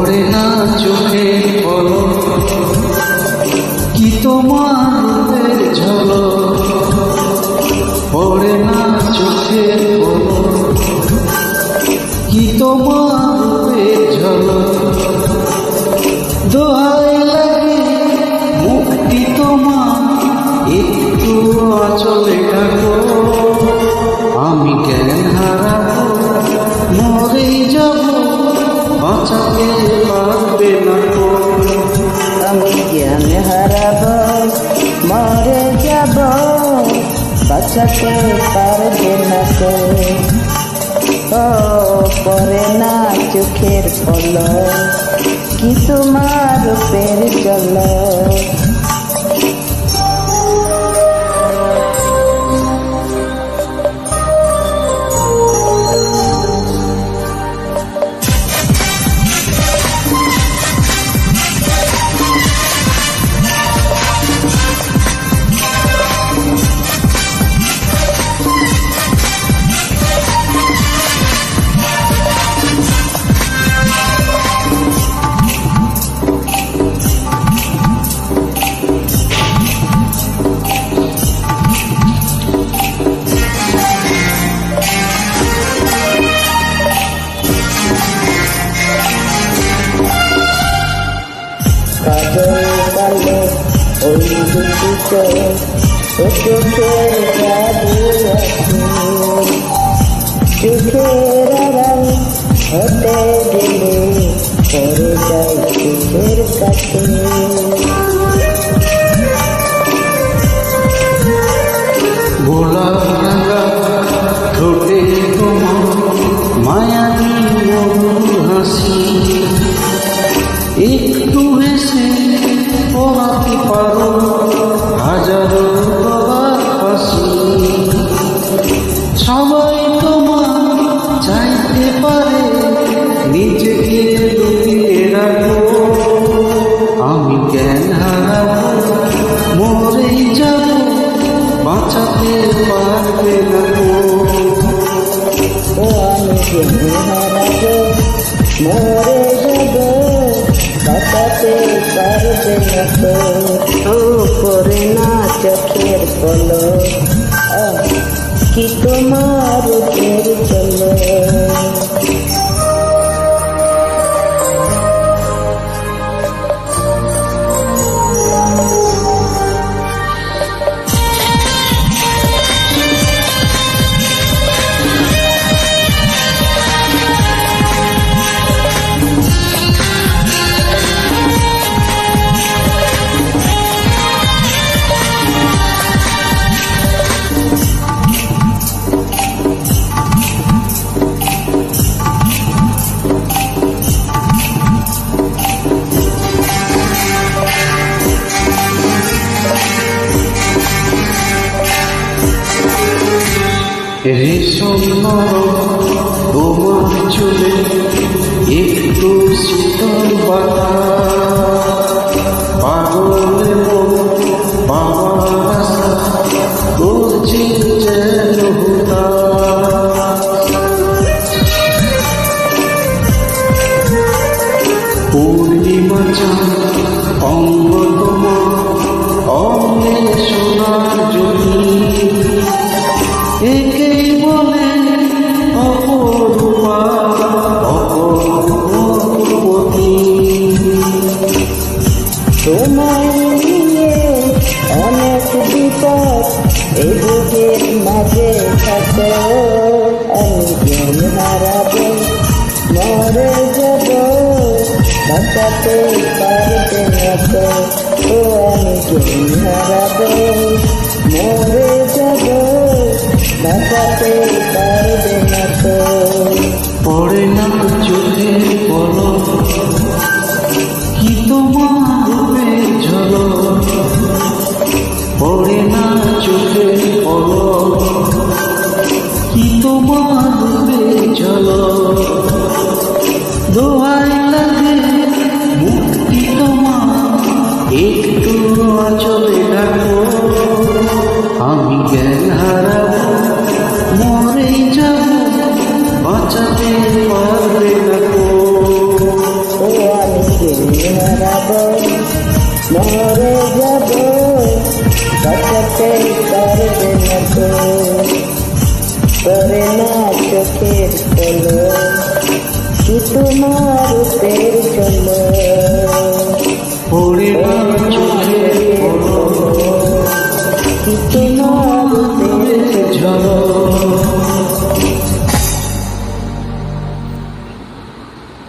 পড়ে না চোখে পলক, কি তোমার রূপের ঝলক, পড়ে না চোখে পলক, কি তোমার রূপের ঝলক। দোহাই লাগে মুক্তি তোমার, একটু আঁচলে ঢাকো, আমি জ্ঞান হারাবো, মরেই যাব, বাঁচাতে পারবে না তো। আমি জ্ঞান হারাবো, মরে যাব, বাঁচাতে পারবে না তো। ও পড়ে না চোখের পলক, কি তোমার রূপের ঝলক। কাজল কালো ওই দুটিতে চোখের জাদু আছে, চোখের আড়াল হতে গেলে পড়ে যায় চোখের কাছে। গোলাপ রাঙা ঠোঁটে তোমার মায়াবী মধুর হাসি, একটু হেসে পড়াতে পারো হাজারো গলার ফাঁসি। সবাই তোমার চাইতে পারে, নিজেকে লুকিয়ে রাখো, আমি জ্ঞান হারাবো, মরেই যাব, বাঁচাতে পারবে না তো। ও আমি জ্ঞান হারাবো, মরে যাব, বাঁচাতে পারবে না তো। ও পড়ে না চোখের পলক, কি তোমার রূপের ঝলক। রেশম তোমার চুলে একটু শীতল বাতাস, পাগলের মন পাওয়ার আশা করছি যেন হুতাশ। পূর্ণিমা চাঁদ অঙ্গ তোমার অঙ্গে সোনার জ্যোতি, একেই বলে অপরূপা অপরূপবতী। তোমায় নিয়ে অনেক বিপদ এই বুকের মাঝে থাকো, আমি জ্ঞান হারাবো, মরে যাব, বাঁচাতে পারবে না তো। ও আমি জ্ঞান হারাবো, মরে যাব, বাঁচাতে পারবে না তো। পড়ে না চোখের পলক, কি তোমার রূপের ঝলক, পড়ে না চোখের পলক, কি তোমার রূপের ঝলক। দোহাই লাগে মুক্তি তোমার, একটু আঁচলে ঢাকো, আমি জ্ঞান হারাবো, মরেই যাব, বাঁচাতে পারবে না তো। কি তোমার তের চলো